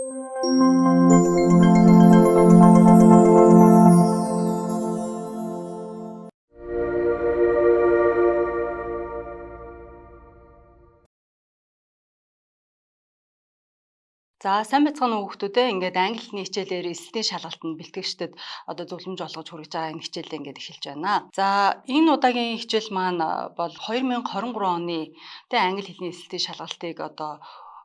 За сайн байцгаана уу хүүхдүүд ээ. Ингээд англи хэлний хичээлээр эсэлтийн шалгалтанд бэлтгэгчдэд одоо зөвлөмж олгож хүргэж байгаа энэ хичээлээ ингээд эхэлж байна. За энэ удаагийн хичээл маань бол 2023 оны англи хэлний эсэлтийн шалгалтыг одоо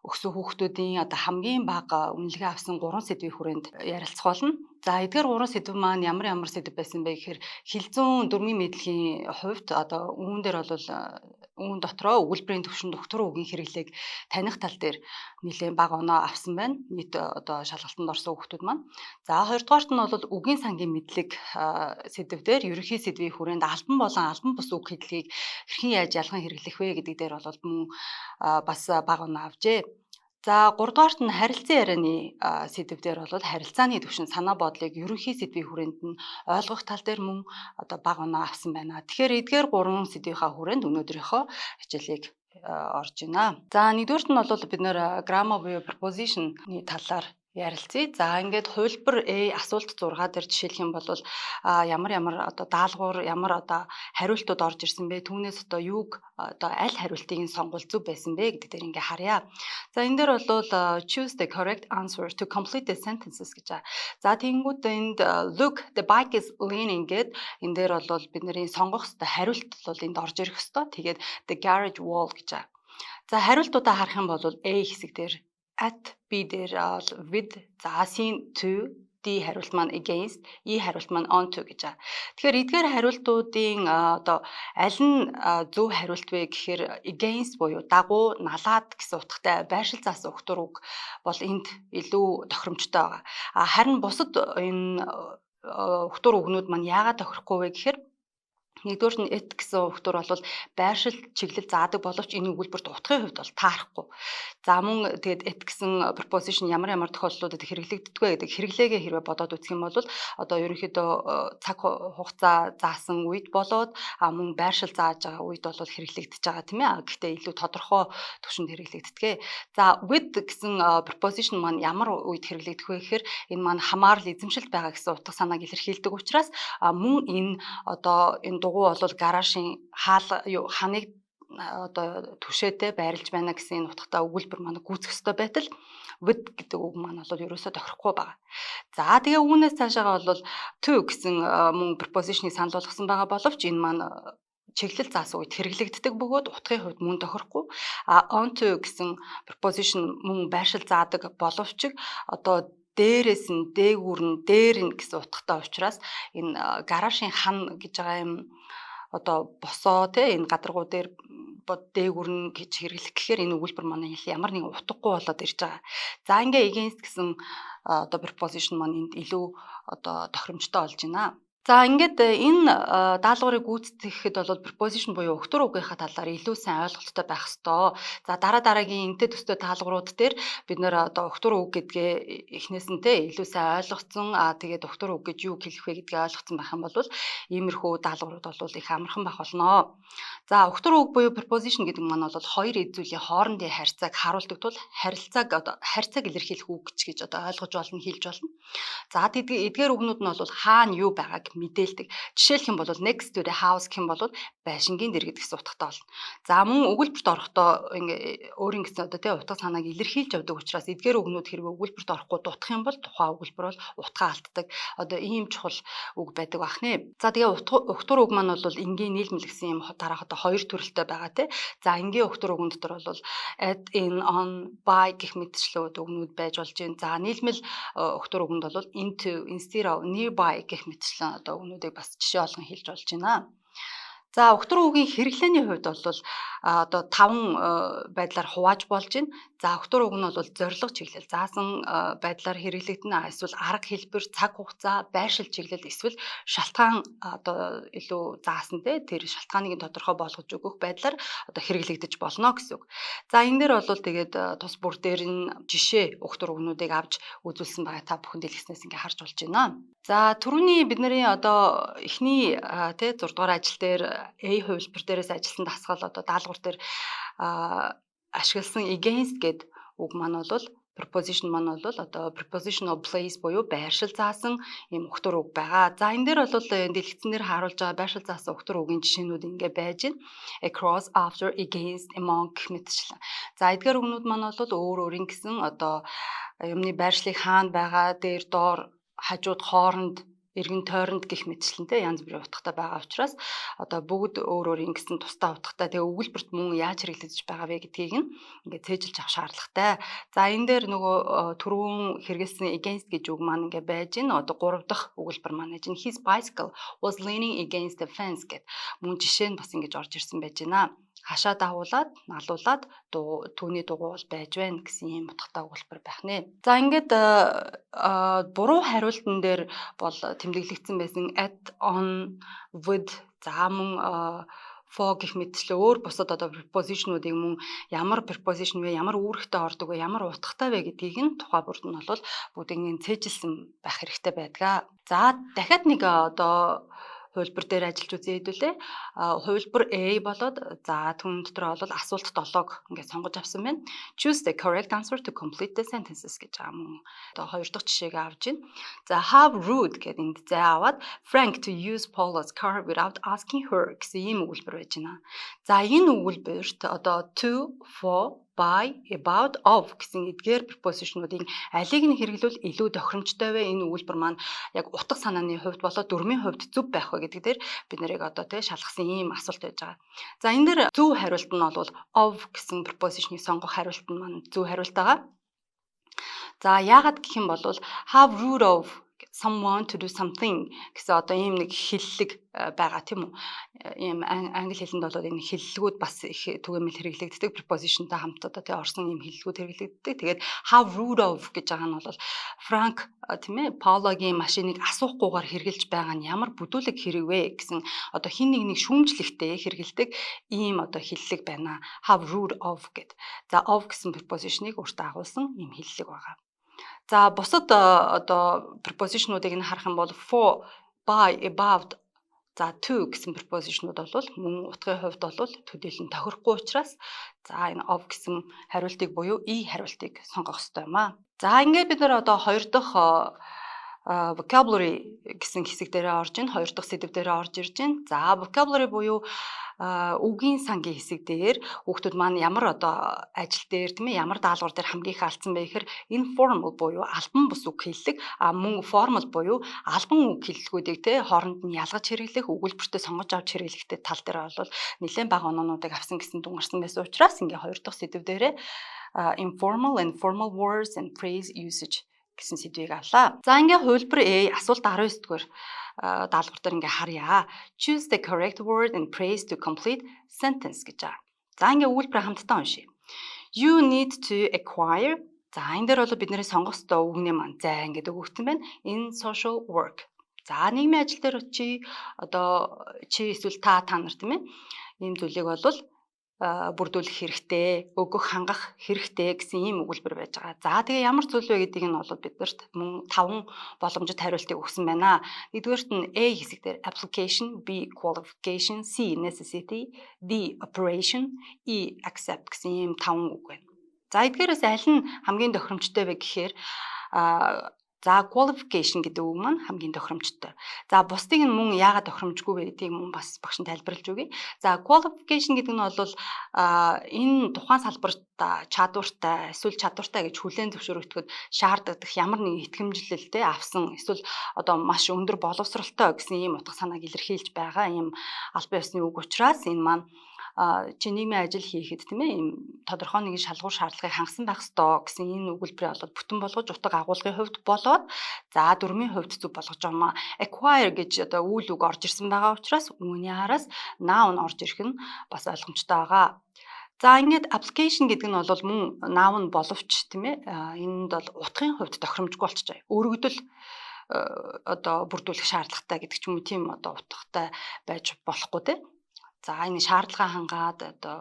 өгсөн хүүхдүүдийн одоо хамгийн бага үнэлгээ авсан 3 сэдвийн хүрээнд ярилцах болно. За эдгээр 3 сэдв маань ямар сэдв байсан бэ гэхээр хэл зүүн дөрмийн мэдлэгийн хувьд одоо үүн дээр бол үүн дотроо өгүүлбэрийн түвшин докторийн үгийн хэрэглээг таних тал дээр нэлээд бага оноо авсан байна. Нийт одоо шалгалтанд орсон хүүхдүүд маань. За хоёрдугаарт нь бол үгийн сангийн мэдлэг сэдв дээр ерөнхий сэдвийн хүрээнд албан болон албан бус үг хэдлэгийг хэрхэн яаж ялган хэрэглэх вэ гэдэг дээр бол мөн бас бага оноо авжээ. За 3 дугаарт нь харилцан ярианы сэдв дээр бол харилцааны түвшин санаа бодлыг ерөнхий сэдвийн хүрээнд нь ойлгох тал дээр мөн одоо бага оноо авсан байна. Тэгэхээр эдгээр 3 сэдвийнхаа хүрээнд өнөөдрийнхөө хичээлийг орж байна. За нэгдүгээрт нь бол бид нэр grammar буюу preposition-ны талаар ярилцъя. За ингээд хувилбар A асуулт 6 дээр жишээлх юм бол ямар одоо даалгавар ямар одоо хариултууд орж ирсэн бэ? Түүнээс одоо юуг одоо аль хариултыг сонгол зөв байсан бэ гэдэг дээр ингээ харъя. За энэ дээр бол choose the correct answer to complete the sentences гэж байгаа. За тэгэнгүүт энд look the bike is leaning гэд энэ дээр бол бид нарын сонгох ёстой хариулт бол энд орж ирэх ёстой. Тэгээд the garage wall гэж байгаа. За хариултуудаа харах юм бол A хэсэг дээр at, B дээр with, за C to, D хариулт маань against, E хариулт маань onto гэж байгаа. Тэгэхээр эдгээр хариултуудын одоо аль нь зөв хариулт вэ гэхээр against буюу дагуу, налаад гэсэн утгатай байршил заасан өгтөр үг бол энд илүү тохиромжтой байгаа. Харин бусад энэ өгтөр үгнүүд маань яагаад тохирохгүй вэ гэхээр нэгдүгээр нь эт гэсэн өгтөр бол байршил чиглэл заадаг боловч энэ өгүүлбэрт утгын хувьд бол таарахгүй. За мөн тэгээд эт гэсэн preposition ямар тохиолдлуудад хэрэглэгддэг вэ гэдэг хэрэглээгээ хэрвээ бодоод үзэх юм бол одоо ерөнхийдөө цаг хугацаа заасан үед болоод мөн байршил зааж байгаа үед бол хэрэглэгдэж байгаа тийм ээ. Гэхдээ илүү тодорхой түвшинд хэрэглэгддэг. За with гэсэн preposition маань ямар үед хэрэглэгдэх вэ гэхээр энэ маань хамаарал эзэмшилт байгаа гэсэн утга санааг илэрхийлдэг учраас мөн энэ одоо энэ дугуй бол гаражийн ханыг одоо түшээтэй байрлаж байна гэсэн энэ утгатай өгүүлбэр маань гүйцэх ёстой байтал with гэдэг үг маань бол ерөөсөө тохирохгүй байгаа. За тэгээ үүнээс цаашаага бол to гэсэн мөн preposition-ыг санал болгосон байгаа боловч энэ маань чиглэл заасан үед хэрэглэгддэг бөгөөд утгын хувьд мөн тохирохгүй. Onto гэсэн preposition мөн байршил заадаг боловч одоо дээрээс нь дээгүүр нь дээр нь гэсэн утгатай учраас энэ гаражийн хан гэж байгаа юм одоо босоо энэ гадаргуу дээр дээгүүр нь гэж хэрэглэх гэхээр энэ өгүүлбэр маань ямар нэгэн утгагүй болоод ирж байгаа. За ингээ against гэсэн одоо preposition маань энд илүү одоо тохиромжтой болж байна. За ингээд энэ даалгаврыг гүйцэтгэхэд бол preposition буюу өгтөр үгийнхаа талаар илүү сайн ойлголттой байх ёстой. За дараагийн энтэй төстэй даалгаврууд дээр бид нэр одоо өгтөр үг гэдгээ эхнээс нь илүү сайн ойлгоцсон тэгээд өгтөр үг гэж юу хэлэх вэ гэдгээ ойлгоцсон байх юм бол иймэрхүү даалгаврууд бол их амархан байх болно. За өгтөр үг буюу preposition гэдэг маань бол хоёр эд зүйлийн хоорондын харьцааг харуулдаг тул харьцааг илэрхийлэх үг гэж одоо ойлгож болно, хэлж болно. За эдгээр үгнүүд нь бол хаана юу байгааг мэдээлдэг. Жишээлх юм бол next to the house гэх юм бол байшингийн дэргэд гэсэн утгатай болно. За мөн өгүүлбэрт орохдоо ингээ өөрийн гэсэн одоо утга санааг илэрхийлж явдаг учраас эдгээр үгнүүд хэрвээ өгүүлбэрт орохгүй дутах юм бол тухайн өгүүлбэр бол утгаа алддаг. Одоо ийм чухал үг байдаг бах нэ. За тэгээ өгтөр үг маань бол энгийн нийлмэл гэсэн юм дараах одоо хоёр төрөлтэй байгаа те. За энгийн өгтөр үгэн дотор бол at, in, on, by гэх мэтчлүүд үгнүүд байж болж байна. За нийлмэл өгтөр үгэнд бол into, instead of, nearby гэх мэтчлэн одоо үгнүүдийг бас жишээ олгон хэлж болж байна. За өгтөр үгийн хэрэглээний хувьд бол одоо 5 байдлаар хувааж болж байна. За өгтөр үг нь бол зорилго чиглэл заасан байдлаар хэрэглэгдэнэ. Эсвэл арга хэлбэр, цаг хугацаа, байршил чиглэл эсвэл шалтгаан одоо илүү заасан тэр шалтгааныг тодорхой болгож өгөх байдлаар одоо хэрэглэгдэж болно гэсэн үг. За энэ дээр бол тэгээд тус бүр дээр нь жишээ өгтөр үгнүүдийг авч үзүүлсэн байгаа та бүхэнд дэлгэснээс ингээ харж болж байна. За түрүүний бидний одоо эхний 6 дугаар ажил дээр A хувилбар дээрээс ажилласан дасгал одоо даалгавар дээр ашигласан against гэд үг маань бол preposition маань бол одоо prepositional place буюу байршил заасан ийм өгтөр үг байгаа. За энэ дээр бол дэлгэцэн дээр харуулж байгаа байршил заасан өгтөр үгийн жишээнүүд ингээ байж байна. Across, after, against, among гэх мэтчлэн. За эдгээр үгнүүд маань бол өөр өөрийн гэсэн одоо юмны байршлыг хаана байгаа, дээр доор, хажууд, хооронд, эргэн тойронд гэх мэтчлэнтэй янз бүрийн утгатай байгаа учраас одоо бүгд өөр өөрийн гэсэн тусдаа утгатай. Тэгээ өгүүлбэрт мөн яаж хэрэглэж байгаа вэ гэдгийг нь ингээд цээжилж авах шаардлагатай. За энэ дээр нөгөө түрүүн хэрэгэлсэн against гэж үг маань ингээд байж гин. Одоо 3 дахь өгүүлбэр маань ажин. His bicycle was leaning against the fence гэд мөн жишээ нь бас ингэж орж ирсэн байж байна. Хашаа дагуулад, налуулад түүний дугуй бол байж байна гэсэн ийм утгатай өгүүлбэр байх нэ. За ингээд буруу хариултан дээр бол тэмдэглэгдсэн байсан at, on, with, за мөн for гэх мэтчлээ өөр бусад одоо preposition-уудыг мөн ямар preposition вэ, ямар үүрэгтэй ордог вэ, ямар утгатай вэ гэдгийг нь тухай бүрд нь бол бүгдийг цээжилсэн байх хэрэгтэй байдаг. За дахиад нэг одоо хувилбар дээр ажиллаж үзье хэдүүлээ. Хувилбар A болоод за түүн дотор бол асуулт 7-г ингээд сонгож авсан байна. Choose the correct answer to complete the sentences гэж байгаа мөн. Одоо 2 дахь жишээг авж байна. За how rude гэдэг энд зай аваад Frank to use Paula's car without asking her гэсэн ийм өгүүлбэр байж байна. За энэ өгүүлбэрт одоо to, for, by, about, of гэсэн эдгээр preposition-уудын алийг нь хэрэглүүл илүү тохиромжтой вэ? Энэ өгүүлбэр маань яг утга санааны хувьд болоод дүрмийн хувьд зөв байх вэ гэдэг дээр бид нарыг одоо шалгасан ийм асуулт байж байгаа. За энэ дээр зөв хариулт нь бол of гэсэн preposition-ыг сонгох хариулт нь маань зөв хариулт байгаа. За яагаад гэх юм бол have root of someone to do something гэсэн одоо ийм нэг хиллэг байгаа тийм үү. Ийм англи хэлэнд бол энэ хиллэгүүд бас их түгээмэл хэрэглэгддэг prepositionтай хамт одоо орсон ийм хиллэгүүд хэрэглэгддэг. Тэгээд have root of гэж байгаа нь бол Франк тийм ээ Паологийн машиныг асуухгүйгээр хэрглэж байгаа нь ямар бүдүүлэг хэрэг вэ гэсэн одоо хин нэг шүүмжлэхтэй хэрэгэлдэг ийм одоо хиллэг байна. Have root of гэд. За of гэсэн preposition-ыг өөртөө агуулсан ийм хиллэг байгаа. За бусад одоо preposition-уудыг нь харах юм бол for, by, about, за to гэсэн preposition-ууд бол мөн утгын хувьд бол төдийлөн тохирохгүй учраас за энэ of гэсэн хариултыг буюу и хариултыг сонгох ёстой юм аа. За ингээд бид нар одоо 2 дахь vocabulary гэсэн хэсэг дээрээ орж ийн, 2 дахь сэдв дээрээ орж ирж байна. За vocabulary буюу үгийн сангийн хэсэг дээр хүүхдүүд маань ямар одоо ажил дээр тийм ээ ямар даалгавар дээр хамгийн их алдсан бэ гэхээр informal буюу албан бус үг хэллэг мөн formal буюу албан үг хэллэгүүдийг те хооронд нь ялгаж хэрэглэх өгүүлбэртээ сонгож авч хэрэглэхтэй тал дээр бол нэлээд бага оноонуудыг авсан гэсэн дүн гарсан байсан учраас ингээ 2 дахь сэдв дээрээ informal and formal words and phrase usage гэсэн сэдвийг авлаа. За ингээ хувилбар A асуулт 19 дугаар даалгавар дээр ингээ харъя. Choose the correct word and phrase to complete sentence гэж байгаа. За ингээ өгүүлбэрээ хамтдаа уншъя. You need to acquire. За энэ дээр бол бидний сонгох ёстой үгний маань зай ингээд өгөгдсөн байна. In social work. За нийгмийн ажил дээр чи эсвэл та нар тийм ээ ийм зүйлийг бол бүрдүүлэх хэрэгтэй, өгөх хангах хэрэгтэй гэсэн ийм өгүүлбэр байж байгаа. За тэгээ ямар зүйл вэ гэдгийг нь бол биднэрт мөн 5 боломжит хариултыг өгсөн байна. Нэгдүгээрт нь A хэсэг дээр application, B qualification, C necessity, D operation, E accept гэсэн ийм 5 үг байна. За эдгээрээс аль нь хамгийн тохиромжтой вэ гэхээр за qualification гэдэг үг маань хамгийн тохиромжтой. За бусдыг нь мөн яагаад тохиромжгүй вэ гэдгийг мөн бас багш нь тайлбарлаж өгье. За qualification гэдэг нь бол энэ тухайн салбарт чадвартай эсвэл чадвартай гэж хүлээн зөвшөөрөгдөхөд шаарддаг ямар нэгэн итгэмжлэлтэй авсан эсвэл одоо маш өндөр боловсралтай гэсэн ийм утга санааг илэрхийлж байгаа ийм албан ёсны үг учраас энэ маань чи нийгмийн ажил хийхэд тийм ээ ийм тодорхой нэгэн шалгуур шаардлагыг хангасан байх ёстой гэсэн энэ өгүүлбэрийг олоод бүтэн болгож утга агуулгын хувьд болоод за дүрмийн хувьд зөв болгож байгаа маа. Acquire гэж одоо үйл үг орж ирсэн байгаа учраас үүний араас noun орж ирэх нь бас ойлгомжтой байгаа. За ингээд application гэдэг нь бол мөн noun боловч тийм ээ энэнд бол утгын хувьд тохиромжгүй болчихжээ. Өргөдөл одоо бүрдүүлэх шаардлагатай гэдэг ч юм уу тийм одоо утгатай байж болохгүй тийм. За энэ шаардлага хангаад одоо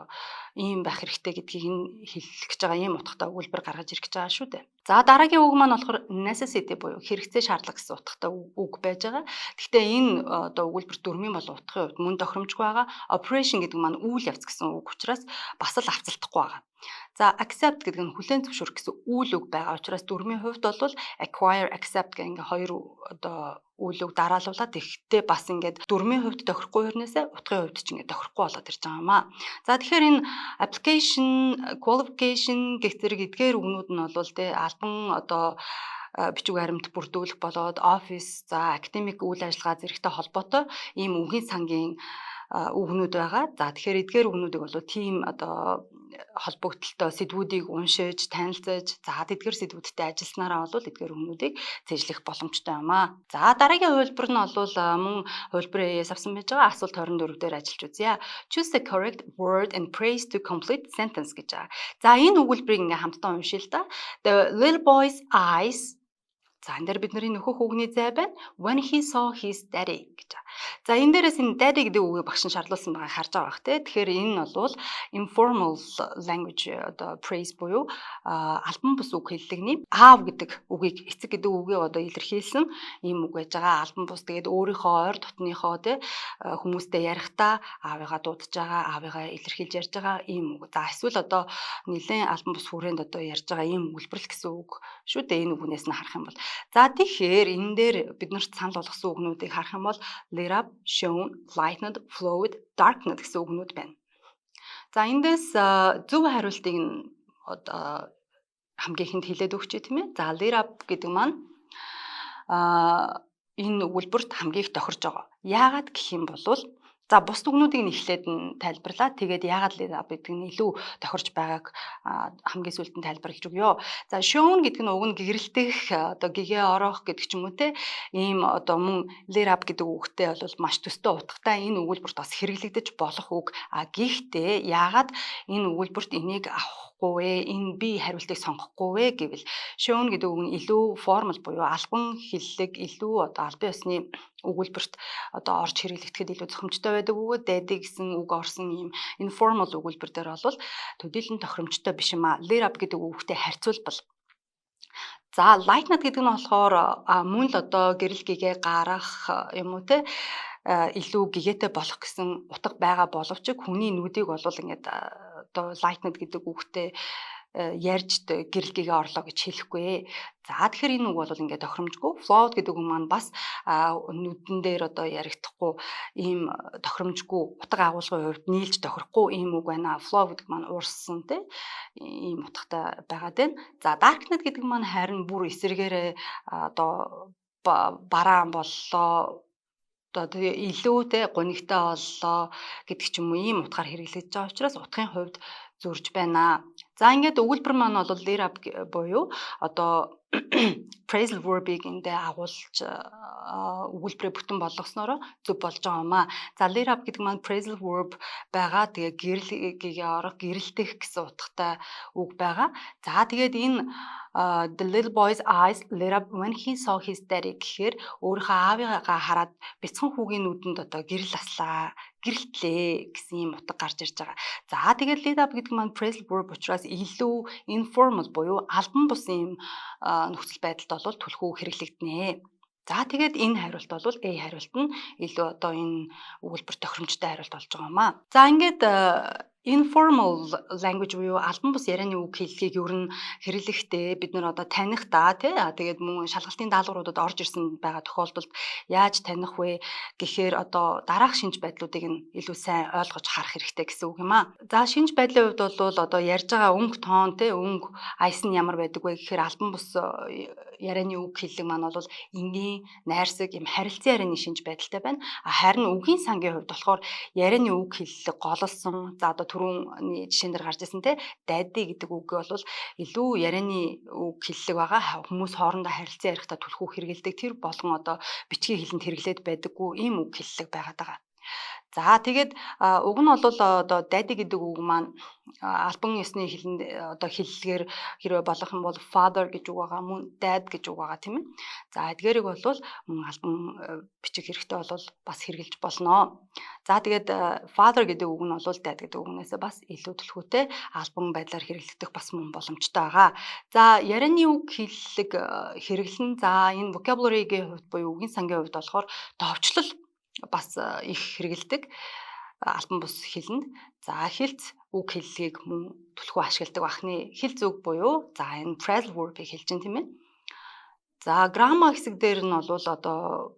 ийм байх хэрэгтэй гэдгийг энэ хэлэх гэж байгаа ийм утгатай өгүүлбэр гаргаж ирэх гэж байгаа шүү дээ. За дараагийн үг маань болохоор necessity буюу хэрэгцээ шаардлага гэсэн утгатай үг байж байгаа. Гэхдээ энэ одоо өгүүлбэр дөрмийн болон утгын хувьд мөн тохиромжгүй байгаа. Operation гэдэг маань үйл явц гэсэн үг учраас бас л авцалдахгүй байгаа. За accept гэдэг нь хүлээн зөвшөөрөх гэсэн үйл үг байгаа учраас дөрмийн хувьд бол acquire, accept гэх ингээ хоёр одоо үйл үг дараалуулаад ихтэй бас ингээд дөрмийн хувьд тохирохгүй юунаас утгын хувьд ч ингээд тохирохгүй болоод ирж байгаа юм аа. За тэгэхээр энэ application, qualification гэх зэрэг эдгээр үгнүүд нь бол тэ албан одоо бичиг баримт бүрдүүлэх болоод офис, за академик үйл ажиллагаа зэрэгтэй холбоотой ийм үгийн сангийн үгнүүд байгаа. За тэгэхээр эдгээр үгнүүдийг бол тийм одоо холбогдлолтой сэдвүүдийг уншиж, танилцаж, за эдгээр сэдвүүдтэй ажилласнараа бол эдгээр үгнүүдийг цэжлэх боломжтой юм аа. За дараагийн хувилбар нь бол мөн хувилбарын ээс авсан байж байгаа асуулт 24 дээр ажиллаж үзье. Choose the correct word and phrase to complete sentence гэж байгаа. За энэ өгүүлбэрийг ингээм хамтдаа уншъя л да. The little boy's eyes. За энэ дээр бидний нөхөх үгний зай байна. When he saw his daddy гэж. За энэ дээрээс энэ daddy гэдэг үгийг багш нь шаардуулсан байгааг харж байгаа бах тий. Тэгэхээр энэ нь бол informal language одоо phrase буюу албан бус үг хэллэгний аав гэдэг үгийг эцэг гэдэг үгийг одоо илэрхийлсэн ийм үг байж байгаа. Албан бус тэгээд өөрийнхөө ойр дотныхоо тий хүмүүстэй ярихдаа аавыгаа дуудаж байгаа, аавыгаа илэрхийлж ярьж байгаа ийм үг. За эсвэл одоо нэлээд албан бус хүрээнд одоо ярьж байгаа ийм өгүүлбэр л гэсэн үг шүү дээ. Энэ үгнээс нь харах юм бол. За тэгэхээр энэ дээр бид нарт санал болгосон үгнүүдийг харах юм бол lit up, shone, lightened, flowed, darkened гэсэн үгнүүд байна. За эндээс зөв хариултыг нь одоо хамгийн ихэнд хэлээд өгч тийм ээ. За lit up гэдэг маань энэ өгүүлбэрт хамгийн их тохирж байгаа. Яагаад гэх юм бол за бус үгнүүдийг нь эхлээд нь тайлбарлаа. Тэгээд яагаад lit up гэдэг нь илүү тохирж байгааг хамгийн сүүлд нь тайлбарлаж өгье. За shown гэдэг нь уг нь гэрэлтэх одоо гэгээ орох гэдэг ч юм уу те. Ийм одоо мөн lit up гэдэг үгтэй бол маш төстэй утгатай энэ өгүүлбэрт бас хэрэглэгдэж болох үг. Гэхдээ яагаад энэ өгүүлбэрт энийг авахгүй вэ? Энэ би хариултыг сонгохгүй вэ гэвэл shown гэдэг үг нь илүү формал буюу албан хэллэг илүү одоо албан ёсны өгүүлбэрт одоо орж хэрэглэгдэхэд илүү зохимжтой байдаг үг. Daddy гэсэн үг орсон ийм informal өгүүлбэр дээр бол төдийлөн тохиромжтой биш юм а. Lit up гэдэг үгтэй харьцуулбал. За lightened гэдэг нь болохоор мөн л одоо гэрэл гэгээ гарах юм уу те илүү гэгээтэй болох гэсэн утга байгаа боловч хүний нүдийг бол ингээд одоо lightened гэдэг үгтэй ярьж гэрэл гэгээ орлоо гэж хэлэхгүй. За тэгэхээр энэ үг бол ингээд тохиромжгүй. Flowed гэдэг үг маань бас нүдэн дээр одоо яригдахгүй ийм тохиромжгүй утга агуулгын хувьд нийлж тохирохгүй ийм үг байна. Flow гэдэг маань уурсан тий ийм утгатай байгаад байна. За darkened гэдэг маань харин бүр эсэргээрээ одоо бараан боллоо одоо тэгээ илүү те гунигтай боллоо гэдэг ч юм уу ийм утгаар хэрэглэж байгаа учраас утгын хувьд зөрж байна. За ингээд өгүүлбэр маань бол lit up буюу одоо phrasal verb-ийг эндээ агуулж өгүүлбэрээ бүтэн болгосноор зөв болж байгаа юм аа. За lit up гэдэг маань phrasal verb байгаа. Тэгээ гэрэл гэгээ орох, гэрэлтэх гэсэн утгатай үг байгаа. За тэгээд энэ the little boy's eyes lit up when he saw his daddy гэхээр өөрийнхөө аавыгаа хараад бяцхан хүүгийн нүдэнд одоо гэрэл аслаа, гэрэлтлээ гэсэн юм утга гарч ирж байгаа. За тэгээд lit up гэдэг маань phrasal verb учраас илүү informal буюу албан бус юм нөхцөл байдалд бол түлхүү хэрэглэгдэнэ. За тэгээд энэ хариулт бол A хариулт нь илүү одоо энэ өгүүлбэр тохиромжтой хариулт болж байгаа юм аа. За ингээд informal language буюу албан бус ярианы үг хэллэгийг ер нь хэрэглэхдээ бид нар одоо таних да тий тэгээд мөн шалгалтын даалгавруудад орж ирсэн байгаа тохиолдолд яаж таних вэ гэхээр одоо дараах шинж байдлуудыг нь илүү сайн ойлгож харах хэрэгтэй гэсэн үг юм аа. За шинж байдлын хувьд бол одоо ярьж байгаа өнгө тоон тий өнгө аяс нь ямар байдаг вэ гэхээр албан бус ярианы үг хэллэг маань бол энгийн найрсаг юм харилцан ярианы шинж байдалтай байна. Харин үгийн сангийн хувьд болохоор ярианы үг хэллэг гололсон за одоо түрүүний жишээн дээр гарч ирсэн те daddy гэдэг үг бол илүү ярианы үг хэллэг байгаа. Хүмүүс хоорондоо харилцан ярихдаа түлхүү хэрэгэлдэг тэр болгон одоо бичгийн хэлэнд хэрэглээд байдаггүй ийм үг хэллэг байгаад байгаа. За тэгээд уг нь бол одоо daddy гэдэг үг маань албан ёсны хэлэнд одоо хэллэгээр хэрвээ болох юм бол father гэж үг байгаа, мөн dad гэж үг байгаа тийм ээ. За эдгээрийг бол мөн албан бичих хэрэгтэй бол бас хэрэгжилж болно. За тэгээд father гэдэг үг нь бол dad гэдэг үгнээс бас илүү төлхөөтэй албан байдлаар хэрэглэгдэх бас мөн боломжтой байгаа. За ярианы үг хэллэг хэрэглэн за энэ vocabulary-гийн хувьд буюу үгийн сангийн хувьд болохоор товчлол бас их хэрэгэлдэг албан бус хэлэнд. За хэлц үг хэллэгийг мөн түлхүү ашигладаг бахны хэлц үг буюу за энэ phrasal verb-ийг хэлж чинь тийм ээ. За грамма хэсэг дээр нь бол одоо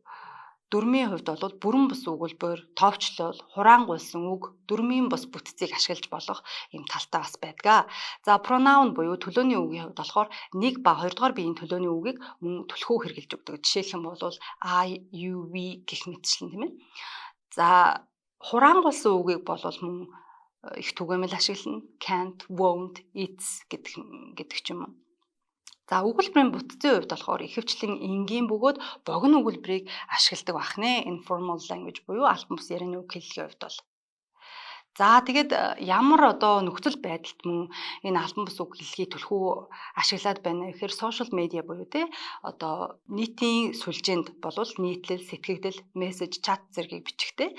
дүрмийн хувьд бол бүрэн бус өгүүлбэр, товчлол, хураангуйлсан үг, дүрмийн бус бүтцийг ашиглаж болох юм талтай бас байдаг. За pronoun буюу төлөөний үгийн хувьд болохоор нэг ба хоёрдугаар биеийн төлөөний үгийг мөн түлхүү хэрэгжилж өгдөг. Жишээлх юм бол I, you, we гэх мэтчлэн тийм ээ. За хураангуйлсан үгийг бол мөн их түгээмэл ашиглана. Can't, won't, it's гэдэг ч юм уу. За өгүүлбэрийн бүтцийн хувьд болохоор ихэвчлэн энгийн бөгөөд богино өгүүлбэрийг ашигладаг бахнэ. Informal language буюу албан бус ярианы үг хэллэгийн хувьд бол. За тэгээд ямар одоо нөхцөл байдалд мөн энэ албан бус үг хэллэгийг түлхүү ашиглаад байна вэ гэхээр social media буюу те одоо нийтийн сүлжээнд болвол нийтлэл, сэтгэгдэл, мессеж, чат зэргийг бичихтэй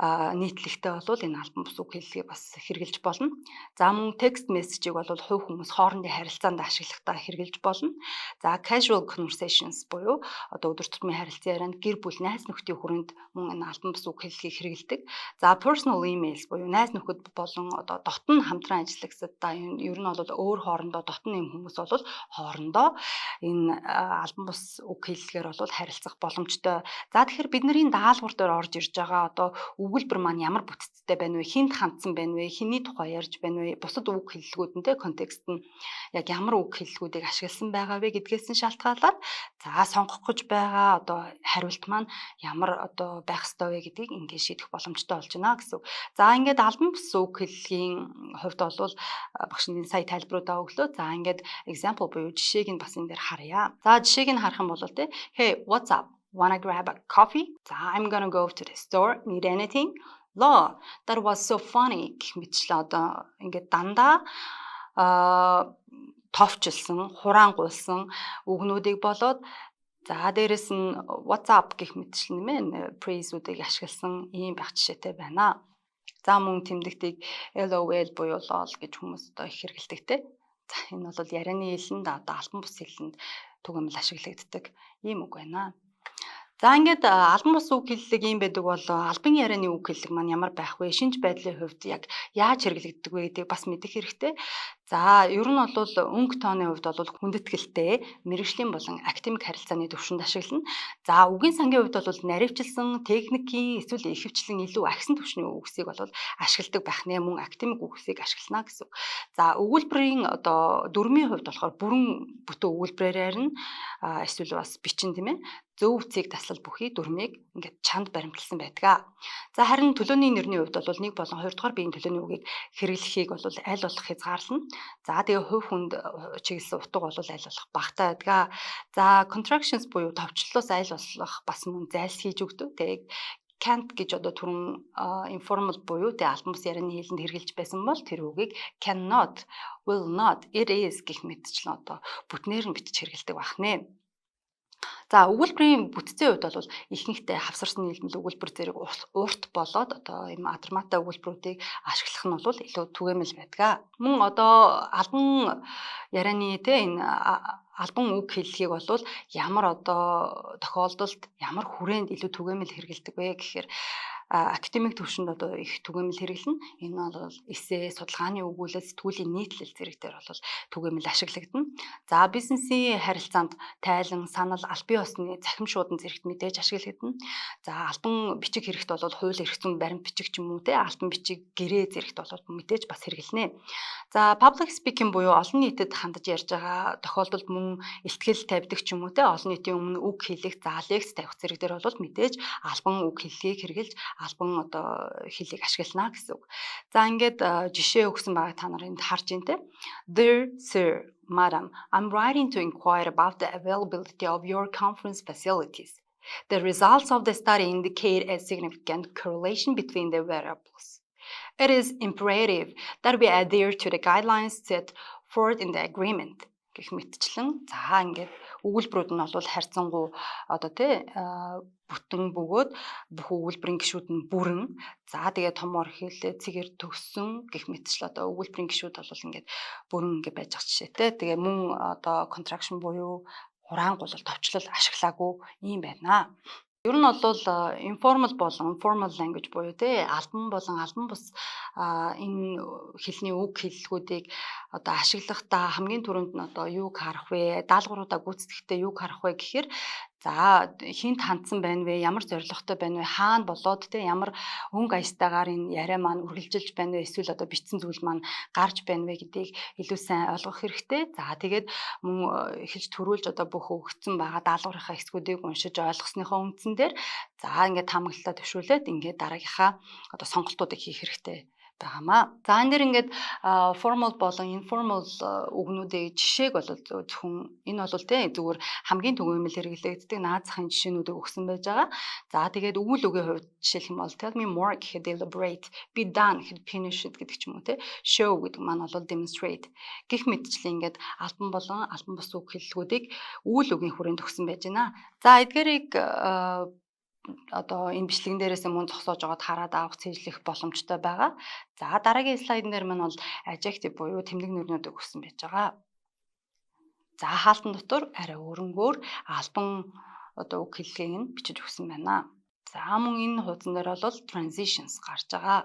нийтлэгтэй бол энэ албан бус үг хэллэгийг бас хэрэгжилж болно. За мөн текст мессежийг бол хувь хүмүүс хоорондын харилцаанд ашиглахдаа хэрэгжилж болно. За casual conversations буюу одоо өдөр тутмын харилцан ярианд гэр бүл найз нөхдийн хүрээнд мөн энэ албан бус үг хэллэгийг хэрэгэлдэг. За personal emails буюу найз нөхөд болон одоо дотн хамтран ажиллагсад ер нь бол өөр хоорондоо дотн юм хүмүүс бол хоорондоо энэ албан бус үг хэллэгээр бол харилцах боломжтой. За тэгэхээр бидний даалгавар дээр орж ирж байгаа одоо өгүүлбэр маань ямар бүтцтэй байна вэ? Хинт хандсан байна вэ? Хиний тухай ярьж байна вэ? Бусад үг хэллэгүүдэнтэй контекст нь яг ямар үг хэллэгүүдийг ашигласан байгаа вэ гэдгээс нь шалтгаалаад за сонгох гэж байгаа одоо хариулт маань ямар одоо байх ёстой вэ гэдгийг ингээд шийдэх боломжтой болж байна гэсэн үг. За ингээд албан бус үг хэллэгийн хувьд бол багшны сая тайлбаруудаа өглөө. За ингээд example буюу жишээг нь бас энэ дээр харъя. За жишээг нь харах юм бол те hey what's up? Wanna grab a coffee? За I'm gonna go to the store. Need anything? Law, that was so funny гэх мэтчлээ одоо ингээд дандаа товчлсон, хураангуйлсан үгнүүдийг болоод за дээрэс нь what's up гэх мэтчлэн нэмэн phrase-үүдийг ашигласан ийм байх жишээтэй байна. За мөн тэмдэгтийг LOL буюу lol гэж хүмүүс одоо их хэрэглэдэг те. За энэ бол ярианы хэлэнд одоо албан бус хэлэнд түгээмэл ашиглагддаг ийм үг байна. За ингээд албан бус үг хэллэг юм байдаг бол албан ярианы үг хэллэг маань ямар байх вэ? Шинж байдлын хувьд яг яаж хэрэглэгддэг вэ гэдгийг бас мэдэх хэрэгтэй. За ер нь бол өнгө тооны хувьд бол хүндэтгэлтэй, мэргэжлийн болон академик харилцааны төвшөнд ашиглана. За үгийн сангийн хувьд бол наривчлсан, техникийн эсвэл ихэвчлэн илүү агсан түвшний үгсийг бол ашигладаг байх нэ мөн академик үгсийг ашиглана гэсэн үг. За өгүүлбэрийн одоо дүрмийн хувьд болохоор бүрэн бүтэн өгүүлбэрээр ярина. Эсвэл бас бичин тийм ээ. Зөв үцгийг таслал бүхий дүрмийг ингээд чанд баримтлсан байдаг. За харин төлөөний нэрний хувьд бол 1 болон 2 дугаар биеийн төлөөний үгийг хэрэглэхийг бол аль болох хязгаарлана. За тэгээ хувь хүнд чиглэсэн утга бол аль болох багтаа байдаг. За contractions буюу товчлолоос аль болох бас мөн зайлсхийж өгдөг. Тэгээ can't гэж одоо түрүүн informal буюу тэ албан бус ярианы хэлэнд хэрэгжилж байсан бол тэр үгийг cannot, will not, it is гэх мэтчлэн одоо бүтнээр нь бичиж хэрэглэдэг байна. За өгүүлбэрийн бүтцийн хувьд бол ихэнхдээ хавсарсан нийлмэл өгүүлбэр зэрэг урт болоод одоо ийм адармаатай өгүүлбэрүүдийг ашиглах нь бол илүү түгээмэл байдаг. Мөн одоо албан ярианы те энэ албан үг хэллэгийг бол ямар одоо тохиолдолд ямар хүрээнд илүү түгээмэл хэрэгэлдэг вэ гэхээр академик төвшөнд одоо их түгээмэл хэрэглэнэ. Энэ бол эссе, судалгааны өгүүлэл, сэтгүүлийн нийтлэл зэрэг дээр бол түгээмэл ашиглагдана. За бизнесийн харилцаанд тайлан, санал, албан ёсны цахим шуудан зэрэгт мэдээж ашиглагдана. За албан бичиг хэрэгт бол хууль эрх зүйн баримт бичиг ч юм уу те албан бичиг гэрээ зэрэгт бол мэдээж бас хэрэглэнэ. За public speaking буюу олон нийтэд хандаж ярьж байгаа тохиолдолд мөн ихтгэл тавьдаг ч юм уу те олон нийтийн өмнө үг хэлэх, за лекц тавих зэрэг дээр бол мэдээж албан үг хэллэгийг хэрэгжилж албан одоо хэлийг ашиглана гэсэн үг. За ингээд жишээ өгсөн байгаа та нар энд харж байна те. Dear sir, madam, I'm writing to inquire about the availability of your conference facilities. The results of the study indicate a significant correlation between the variables. It is imperative that we adhere to the guidelines set forth in the agreement. Гэх мэтчлэн за ингээд өгүүлбэрүүд нь бол харьцангуй одоо тий бүтэн бөгөөд бүх өгүүлбэрийн гишүүд нь бүрэн за тэгээд томор хэлээ цэгээр төгссөн гэх мэтчил одоо өгүүлбэрийн гишүүд бол ингээд бүрэн ингээд байж байгаа жишээтэй. Тэгээ мөн одоо contraction буюу хураангуул товчлол ашиглаагүй юм байна. Ер нь бол informal болон formal language буюу тий албан болон албан бус энэ хэлний үг хэллэгүүдийг одоо ашиглахдаа хамгийн түрүүнд нь одоо юуг харах вэ? Даалгавруудаа гүйцэтгэхдээ юуг харах вэ гэхээр за хинт хандсан байна вэ? Ямар зорилготой байна вэ? Хаана болоод тий ямар өнгө аястайгаар энэ яриа маань үргэлжилж байна вэ? Эсвэл одоо бичсэн зүйл маань гарч байна вэ гэдгийг илүү сайн ойлгох хэрэгтэй. За тэгээд мөн эхэлж төрүүлж одоо бүх өгөгдсөн байгаа даалгаврынхаа хэсгүүдийг уншиж ойлгосныхоо үндсэн дээр за ингээд таамаглалтаа төвшүүлээд ингээд дараагийнхаа одоо сонголтуудыг хийх хэрэгтэй байгаамаа. За энэ дэр ингээд formal болон informal үгнүүдийн жишээг бол зөвхөн энэ бол тий зүгээр хамгийн түгээмэл хэрэглэгддэг наад захын жишээнүүдийг өгсөн байж байгаа. За тэгээд өгүүл үгийн хувьд жишээлх юм бол tell me more гэхэд deliberate, be done гэхэд finish гэдэг ч юм уу тий show гэдэг маань бол demonstrate гэх мэтчлэн ингээд албан болон албан бус үг хэллэгүүдийг өгүүл үгийн хүрээнд өгсөн байж байна. За эдгээрийг одоо энэ бичлэгэн дээрээс мөн зогсоож байгаад хараад авах цэжлэх боломжтой байгаа. За дараагийн слайдн дээр маань бол adjective буюу тэмдэг нэрнүүдийг өгсөн байж байгаа. За хаалтан дотор арай өрөнгөөр албан одоо үг хэллэгийг нь бичиж өгсөн байна. За мөн энэ хуудсан дээр бол transitions гарч байгаа.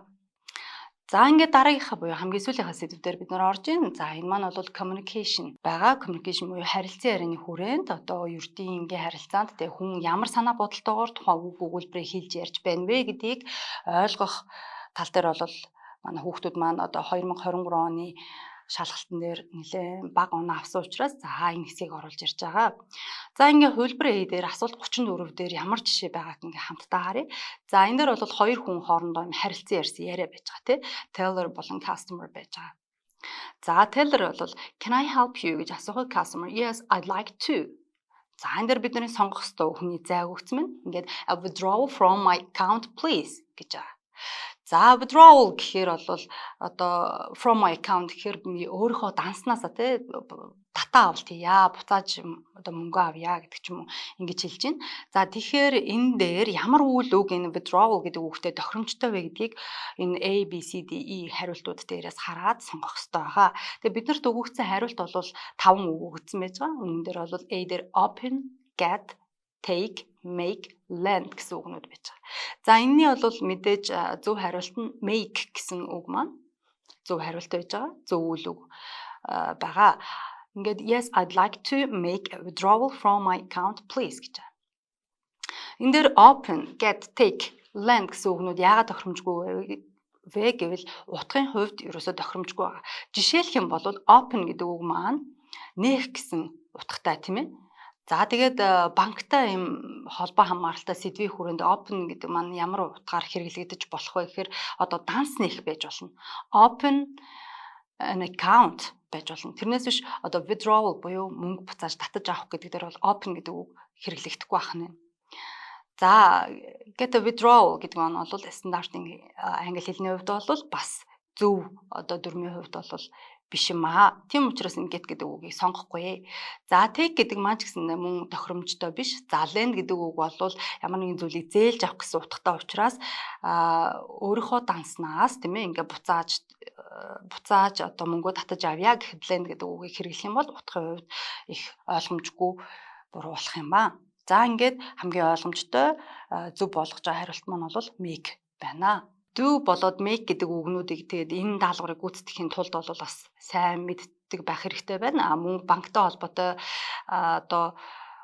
За ингээд дараагийнхаа буюу хамгийн сүүлийнхаа сэдвээр бид нар орж ийн. За энэ маань бол communication байгаа. Communication буюу харилцан ярианы хүрээнд одоо ердийн ингээ харилцаанд тэг хүн ямар санаа бодолтойгоор тухайн үг өгүүлбэрээ хэлж ярьж байна вэ гэдгийг ойлгох тал дээр бол манай хүүхдүүд маань одоо 2023 оны шалгалтын дээр нэлээд бага оноо авсан учраас за энэ хэсгийг оруулж ирж байгаа. За ингээ хувилбарын дээр асуулт 34 дээр ямар жишээ байгааг ингээ хамтдаа харъя. За энэ дээр бол хоёр хүн хоорондоо харилцан ярьсан яриа байж байгаа тий. Teller болон customer байж байгаа. За teller бол can I help you гэж асуухад customer yes I'd like to. За энэ дээр бидний сонгох ёстой хүний зайг өгсөн мэн. Ингээд a withdrawal from my account please гэж байгаа. За withdrawal гэхээр бол одоо from my account гэхээр би өөрийнхөө данснасаа тий татаа авалт хийя, буцааж одоо мөнгө авъя гэдэг ч юм уу ингэж хэлж байна. За тэгэхээр энэ дээр ямар үйл үг энэ withdrawal гэдэг үгтэй тохиромжтой вэ гэдгийг энэ A, B, C, D, E хариултууд дээрээс хараад сонгох хэрэгтэй байгаа. Тэгээ биднэрт өгөгдсөн хариулт бол 5 үг өгөгдсөн байж байгаа. Үүн дээр бол A дээр open, get, take, make, lend гэсэн үгнүүд байж байгаа. За энэний бол мэдээж зөв хариулт нь make гэсэн үг маань зөв хариулт байж байгаа. Зөв үйл үг байгаа. Ингээд yes I'd like to make a withdrawal from my account please гэж байна. Энэ дээр open, get, take, lend гэсэн үгнүүд яагаад тохиромжгүй вэ гэвэл утгын хувьд ерөөсөө тохиромжгүй байгаа. Жишээлх юм бол open гэдэг үг маань нээх гэсэн утгатай тийм ээ. За тэгээд банктай юм холбоо хамааралтай сэдвийн хүрээнд open гэдэг маань ямар утгаар хэрэглэгдэж болох вэ гэхээр одоо данс нээх байж болно. Open an account байж болно. Тэрнээс биш одоо withdrawal буюу мөнгө буцааж татаж авах гэдэг дээр бол open гэдэг үг хэрэглэгдэхгүй байх нь. За get a withdrawal гэдэг нь бол стандартын англи хэлний хувьд бол бас зөв одоо дүрмийн хувьд бол биш юм аа. Тийм учраас энэ get гэдэг үгийг сонгохгүй. За take гэдэг маань ч гэсэн мөн тохиромжтой биш. За lend гэдэг үг бол ямар нэгэн зүйлийг зээлж авах гэсэн утгатай учраас өөрийнхөө данснаас тийм ээ ингээ буцааж одоо мөнгөө татаж авъя гэхэд lend гэдэг үгийг хэрэглэх юм бол утгын хувьд их ойлгомжгүй буруу болох юм ба. За ингээд хамгийн ойлгомжтой зөв болгож байгаа хариулт маань бол make байна. Do болоод make гэдэг үгнүүдийг тэгээд энэ даалгаврыг гүйцэтгэхийн тулд бол бас сайн мэддэг байх хэрэгтэй байна. Мөн банктай холбоотой одоо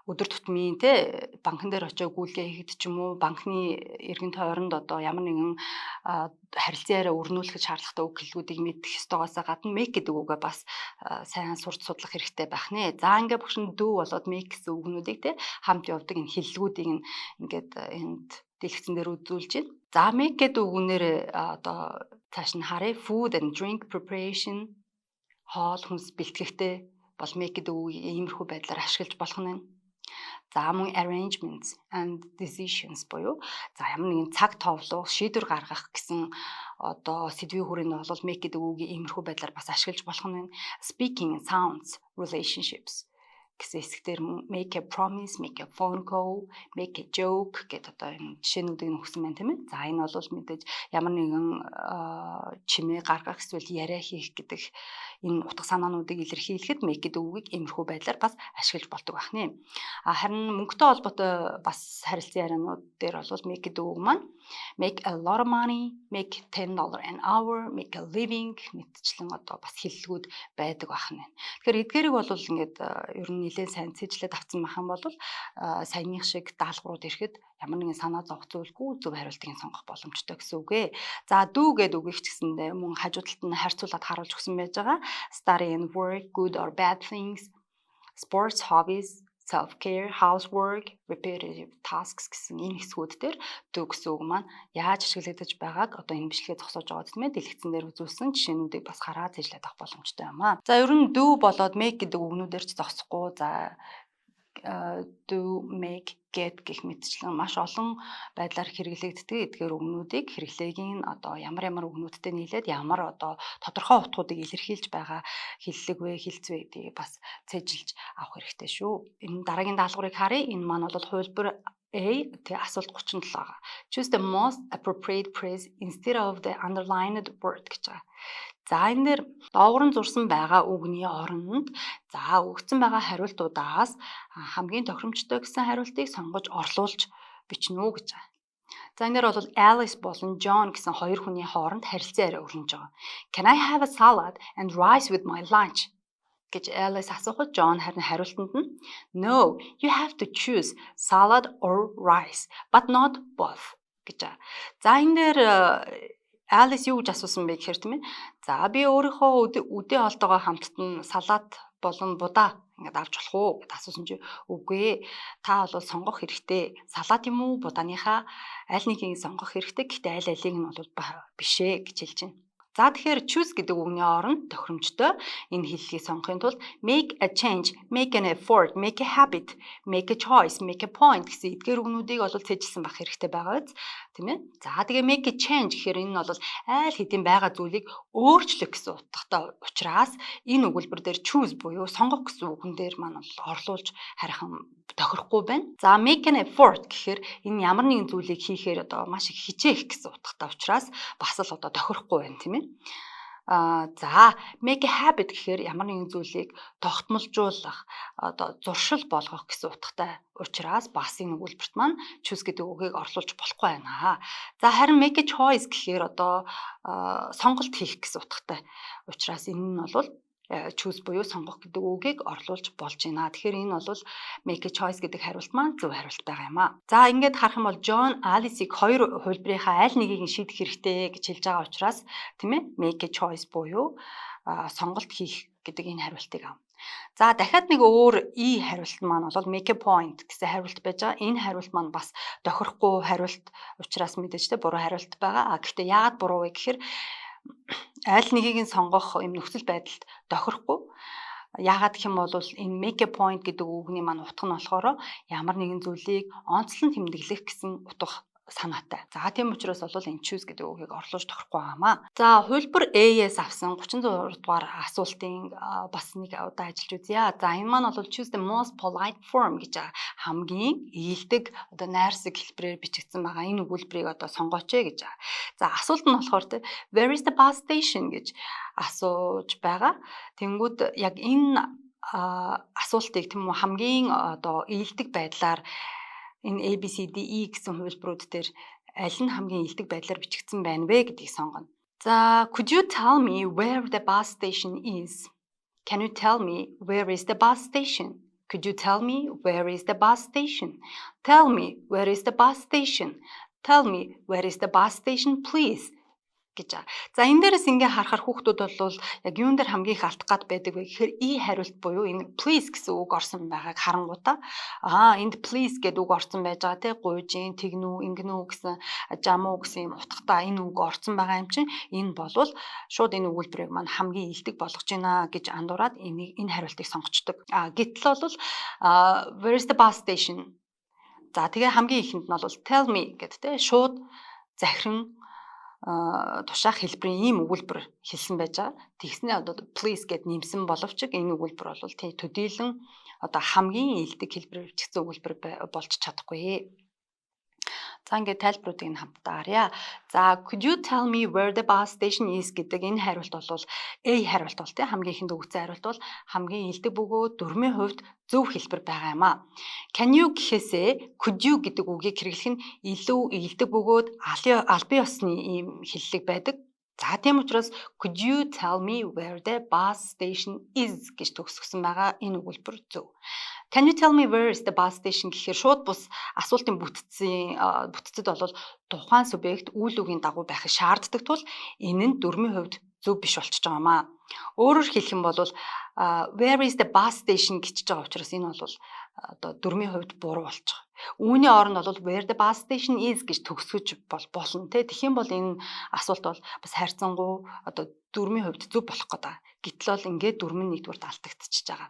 өдөр тутмын те банкн дээр очиж гүйлгээ хийхэд ч юм уу банкны эргэн тойронд одоо ямар нэгэн харилцан яриа өрнүүлэх шаардлагатай үг хэллэгүүдийг мэдэх ёстойгоос гадна make гэдэг үгээ бас сайн сурч судлах хэрэгтэй байх нэ. За ингээд бүгшин do болоод make гэсэн үгнүүдийг те хамт явдаг энэ хэллэгүүдийг ингээд энд дэлгэцэн дээр үзүүлж байна. За make гэдэг үгнээр одоо цааш нь харъя. Food and drink preparation хоол хүнс бэлтгэхтэй бол make гэдэг үгийг иймэрхүү байдлаар ашиглаж болох нь. За мөн arrangements and decisions буюу за ямар нэгэн цаг товлого, шийдвэр гаргах гэсэн одоо сэдвийн хүрээнд бол make гэдэг үгийг иймэрхүү байдлаар бас ашиглаж болох нь байна. Speaking, sounds, relationships гэсэн хэсгээр make a promise, make a phone call, make a joke гэдэг одоо энэ жишээнүүдийг нөхсөн байна тийм ээ. За энэ бол мэдээж ямар нэгэн чимээ гаргах эсвэл яриа хийх гэдэг энэ утга санаануудыг илэрхийлэхэд make гэдэг үгийг иймэрхүү байдлаар бас ашиглаж болдог байна. Харин мөнгөтэй холбоотой бас харилцан ярианууд дээр бол make гэдэг үг маань make a lot of money, make $10 an hour, make a living мэтчлэн одоо бас хэллэгүүд байдаг байна. Тэгэхээр эдгээрийг бол ингээд ер нь нэлээд сайн цэжлээд авсан байх юм бол саяных шиг даалгаврууд ирэхэд ямар нэгэн санаа зовх зүйлгүй зөв хариултыг сонгох боломжтой гэсэн үг ээ. За дүү гэдэг үгийг ч гэсэндээ мөн хажуу талд нь харьцуулаад харуулж өгсөн байж байгаа. Study and work, good or bad things, sports, hobbies, self-care, housework, repetitive tasks гэсэн энэ хэсгүүд дээр дүү гэсэн үг маань яаж ашиглагдаж байгааг одоо энэ бичлэгээ зогсоож байгаа тийм ээ дэлгэцэн дээр үзүүлсэн жишээнүүдийг бас хараад цэжлээд авах боломжтой юм аа. За ер нь дүү болоод make гэдэг үгнүүдээр ч зогсохгүй. За do, make, get гэх мэтчлэн маш олон байдлаар хэрэглэгддэг. Эдгээр үгнүүдийг хэрэглээгийн одоо ямар үгнүүдтэй нийлээд ямар одоо тодорхой утгуудыг илэрхийлж байгаа хэллэг вэ, хэлцвэ гэдгийг бас цэжилж авах хэрэгтэй шүү. Энэ дараагийн даалгаврыг харъя. Энэ маань бол хувилбар A тэг асуулт 37 байгаа. Choose the most appropriate phrase instead of the underlined word гэж байгаа. За энэ дээр доогор нь зурсан байгаа үгний оронд за өгсөн байгаа хариултуудаас хамгийн тохиромжтой гэсэн хариултыг сонгож орлуулж бичнэ үү гэж байгаа. За энэ дээр бол Alice болон John гэсэн хоёр хүний хооронд харилцан яриа өрнөж байгаа. Can I have a salad and rice with my lunch? гэж Alice асуухад John харин хариултанд нь No, you have to choose salad or rice, but not both гэж байгаа. За энэ дээр Alice юу гэж асуусан бэ гэхээр тийм ээ. За би өөрийнхөө үдээ олдоогоо хамтд нь салат болон будаа ингээд авч болох уу гэд асуусан чи үгүй ээ. Та бол сонгох хэрэгтэй. Салат юм уу будааныхаа аль нэгийг сонгох хэрэгтэй. Гэхдээ аль алийг нь бол биш ээ гэж хэлж байна. За тэгэхээр choose гэдэг үгний оронд тохиромжтой энэ хэллэгийг сонгохын тулд make a change, make an effort, make a habit, make a choice, make a point гэсэн эдгээр үгнүүдийг бол цэжилсэн байх хэрэгтэй байгаа биз, тийм ээ. За тэгээ make a change гэхээр энэ нь бол айл хэдийн байгаа зүйлийг өөрчлөх гэсэн утгатай учраас энэ өгүүлбэр дээр choose буюу сонгох гэсэн үгэн дээр маань бол орлуулж харихан тохирохгүй байна. За make an effort гэхээр энэ ямар нэгэн зүйлийг хийхээр одоо маш их хичээх гэсэн утгатай учраас бас л одоо тохирохгүй байна, тийм ээ. За make a habit гэхээр ямар нэгэн зүйлийг тогтмолжуулах, одоо зуршил болгох гэсэн утгатай учраас бас энэ өгүүлбэрт маань choose гэдэг үгийг орлуулж болохгүй байна. За харин make a choice гэхээр одоо сонголт хийх гэсэн утгатай учраас энэ нь бол choose буюу сонгох гэдэг үгийг орлуулж болж байна. Тэгэхээр энэ бол make a choice гэдэг хариулт маань зөв хариулт байгаа юм аа. За ингээд харах юм бол John Alice-ийг хоёр хувилбарынхаа аль нэгийг нь шийдэх хэрэгтэй гэж хэлж байгаа учраас тийм ээ make a choice буюу сонголт хийх гэдэг энэ хариултыг ав. За дахиад нэг өөр и хариулт маань бол make a point гэсэн хариулт байж байгаа. Энэ хариулт маань бас тохирохгүй хариулт учраас мэдээж тэ буруу хариулт байгаа. Гэхдээ яагаад буруу вэ гэхээр аль нэгийг нь сонгох юм нөхцөл байдалд тохирохгүй. Яагаад гэх юм бол энэ make a point гэдэг үгний маань утга нь болохоор ямар нэгэн зүйлийг онцлон тэмдэглэх гэсэн утга санаатай. За тийм учраас бол энэ choose гэдэг үгийг орлуулж тохирохгүй байнамаа. За хувилбар A-с авсан 36 дугаар асуултын бас нэг удаа ажиллаж үзье. За энэ маань бол choose the most polite form гэж хамгийн ийдэг одоо найрсаг хэлбэрээр бичигдсэн байгаа. Энэ өгүүлбэрийг одоо сонгооч гэж. За асуулт нь болохоор where is the bus station гэж асууж байгаа. Тэнгүүд яг энэ асуултыг тийм үү хамгийн одоо ийдэг байдлаар энэ ABCDE гэсэн хувилбарууд дээр аль нь хамгийн илдэг байдлаар бичигдсэн байна вэ гэдгийг сонгоно. За could you tell me where the bus station is? Can you tell me where is the bus station? Could you tell me where is the bus station? Tell me where is the bus station? Tell me where is the bus station please? гэж байгаа. За энэ дээрээс ингээ харахаар хүүхдүүд бол яг юун дээр хамгийн их алдах гад байдаг вэ гэхээр хариулт буюу энэ please гэсэн үг орсон байгааг харангуйта энд please гэдэг үг орсон байж байгаа тий гуйжин тэгнүү ингэнүү гэсэн жамуу гэсэн юм утгатай энэ үг орсон байгаа юм чинь энэ болвол шууд энэ өгүүлбэрийг маань хамгийн илдэг болгож байна гэж андуураад энэ хариултыг сонгочдөг. Гэтэл бол where is the bus station? За тэгээ хамгийн ихэнд нь бол tell me гэдэг тий шууд захиран тушаах хэлбэрийн ийм өгүүлбэр хэлсэн байж байгаа. Тэгснээ одоо please гэд нэмсэн боловч энэ өгүүлбэр бол тий төдийлөн одоо хамгийн илдэг хэлбэрээр бичсэн өгүүлбэр болж чадахгүй. За ингээд тайлбаруудыг нь хамтдаа харъя. За could you tell me where the bus station is гэдэг энэ хариулт бол A хариулт бол тий хамгийн ихэнд өгсөн хариулт бол хамгийн илдэг бөгөөд дөрмийн хувьд зөв хэлбэр байгаа юм а. Can you гэхээсээ could you гэдэг үгийг хэрэглэх нь илүү илдэг бөгөөд албан ёсны ийм хэллэг байдаг. За тийм учраас could you tell me where the bus station is гэж төгсгсөн байгаа энэ өгүүлбэр зөв. Can you tell me where is the bus station гэхээр шууд бус асуултын бүтцэд бол тухайн субъект үйл үгийн дагуу байхыг шаарддаг тул энэ нь дөрмийн хувьд зөв биш болчихж байгаа юм а. Өөрөөр хэлэх юм бол where is the bus station гэж байгаа учраас энэ бол одоо дөрмийн хувьд буруу болчих. Үүний оронд бол where the bus station is гэж төгсгөж болно те. Тэгэх юм бол энэ асуулт бол бас хайрцангуй одоо дөрмийн хувьд зөв болох гэдэг. Гэтэл бол ингээд дөрмөн нэгдүгээр алдагдчихж байгаа.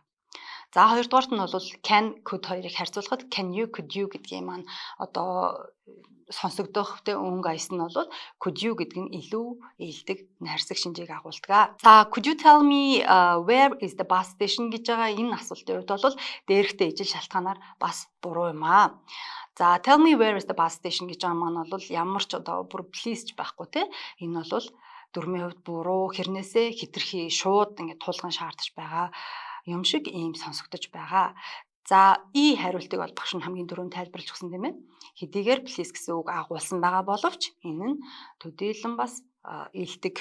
За хоёрдугаарт нь бол can could хоёрыг харьцуулахад can you could you гэдгийн маань одоо сонсогдох тэ өнгө аяс нь бол could you гэдэг нь илүү илдэг найрсаг шинжийг агуулдаг. За could you tell me where is the bus station гэж байгаа энэ асуултын хувьд бол дээрхтээ ижил шалтгаанаар бас буруу юм аа. За tell me where is the bus station гэж байгаа маань бол ямар ч одоо бүр please ч байхгүй те. Энэ бол дөрмийн хувьд буруу хэрнээсээ хитрхи шууд ингээд тулган шаардж байгаа юм шиг ийм сонсогдож байгаа. За хариултыг бол багш нь хамгийн дөрөв тайлбарлаж өгсөн тийм ээ. Хэдийгээр please гэсэн үг агуулсан байгаа боловч энэ нь төдийлөн бас илдэг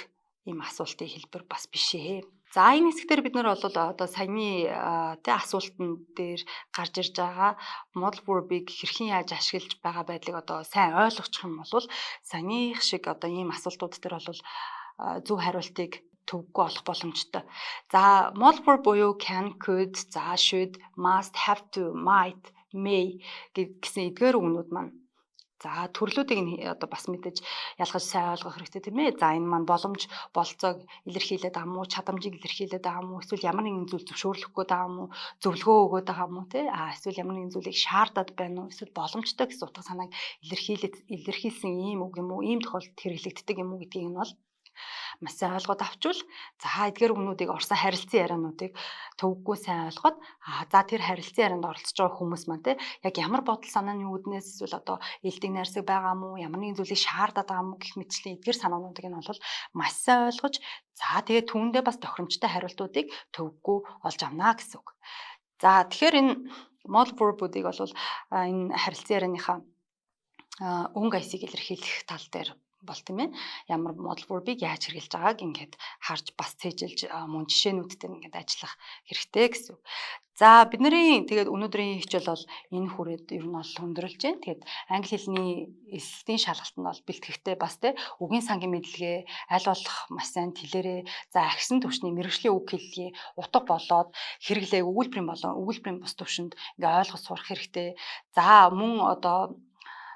ийм асуултын хэлбэр бас биш ээ. За энэ хэсгээр бид нар бол одоо саяны асуултан дээр гарч ирж байгаа modal verb-ийг хэрхэн яаж ашиглаж байгаа байдлыг одоо сайн ойлгочих юм бол саяных шиг одоо ийм асуултууд дээр бол зөв хариултыг төвгүй олох боломжтой. За modal verb буюу can, could, за should, must, have to, might, may гэсэн эдгээр үгнүүд маань за төрлүүдийг нь одоо бас мэдээж ялгаж сайн ойлгох хэрэгтэй тийм ээ. За энэ маань боломж, болцоог илэрхийлээд байгаа мó, чадамжийг илэрхийлээд байгаа мó, эсвэл ямар нэгэн зүйл зөвшөөрлөх гээд байгаа мó, зөвлөгөө өгөөд байгаа мó тий. Эсвэл ямар нэгэн зүйлийг шаардаад байна уу, эсвэл боломжтой гэсэн утга санааг илэрхийлсэн ийм үг юм уу, ийм тохиолдолд хэрэглэгддэг юм уу гэдгийг нь бол маш сайн ойлгоод авчвал за эдгээр үгнүүдийг орсон харилцан яриануудыг төвөггүй сайн ойлгоод за тэр харилцан ярианд оролцож байгаа хүмүүс маань те яг ямар бодол санааны үүднээс эсвэл одоо элдэг найрсаг байгаа мó ямар нэгэн зүйлийг шаардаад байгаа мó гэх мэтчлэн эдгээр санаануудыг нь бол маш сайн ойлгож за тэгээд түүндээ бас тохиромжтой хариултуудыг төвөггүй олж авна гэсэн үг. За тэгэхээр энэ modal verb-уудыг бол энэ харилцан ярианыхаа өнгө аясыг илэрхийлэх тал дээр бол тийм ээ ямар modal verb-ийг яаж хэрэглэж байгааг ингээд харж бас цээжилж мөн жишээнүүдтэй ингээд ажиллах хэрэгтэй гэсэн үг. За бидний тэгээд өнөөдрийн хичээл бол энэ хүрээд ер нь бол өндөрлж байна. Тэгээд англи хэлний эсэлтийн шалгалтанд бол бэлтгэхдээ бас тийм үгийн сангийн мэдлэгээ аль болох маш сайн тэлээрээ за агсан төвчний мэргэжлийн үг хэллэгээ утга болоод хэрэглээг өгүүлбэрийн бус төвшөнд ингээд ойлгож сурах хэрэгтэй. За мөн одоо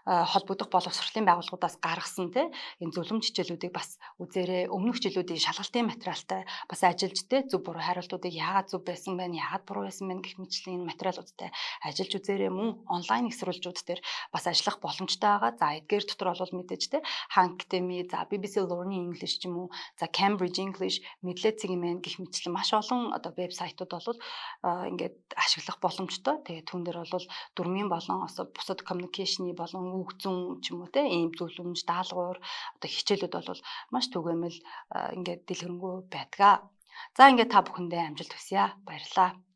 холбогдох боловсролын байгууллагуудаас гаргасан энэ зөвлөмж хичээлүүдийг бас үзээрэй. Өмнөх жилүүдийн шалгалтын материалтай бас ажиллаж зөв буруу хариултуудыг яагаад зөв байсан бэ, яагаад буруу байсан бэ гэх мэтлийн материалуудтай ажиллаж үзээрэй. Мөн онлайн их сурвалжууд дээр бас ажиллах боломжтой байгаа. За эдгээр дотор бол мэдээж Khan Academy, за BBC Learning English ч юм уу, за Cambridge English, Medley Cgmen гэх мэтлийн маш олон одоо вебсайтууд бол ингээд ашиглах боломжтой. Тэгээд түүн дээр бол дөрмийн болон бусад communication-ы болон үг зүүн ч юм уу ийм зөвлөмж даалгавар одоо хичээлүүд бол маш түгээмэл ингээд дэлгэрэнгүй байдаг. За ингээд та бүхэндээ амжилт хүсье. Баярлалаа.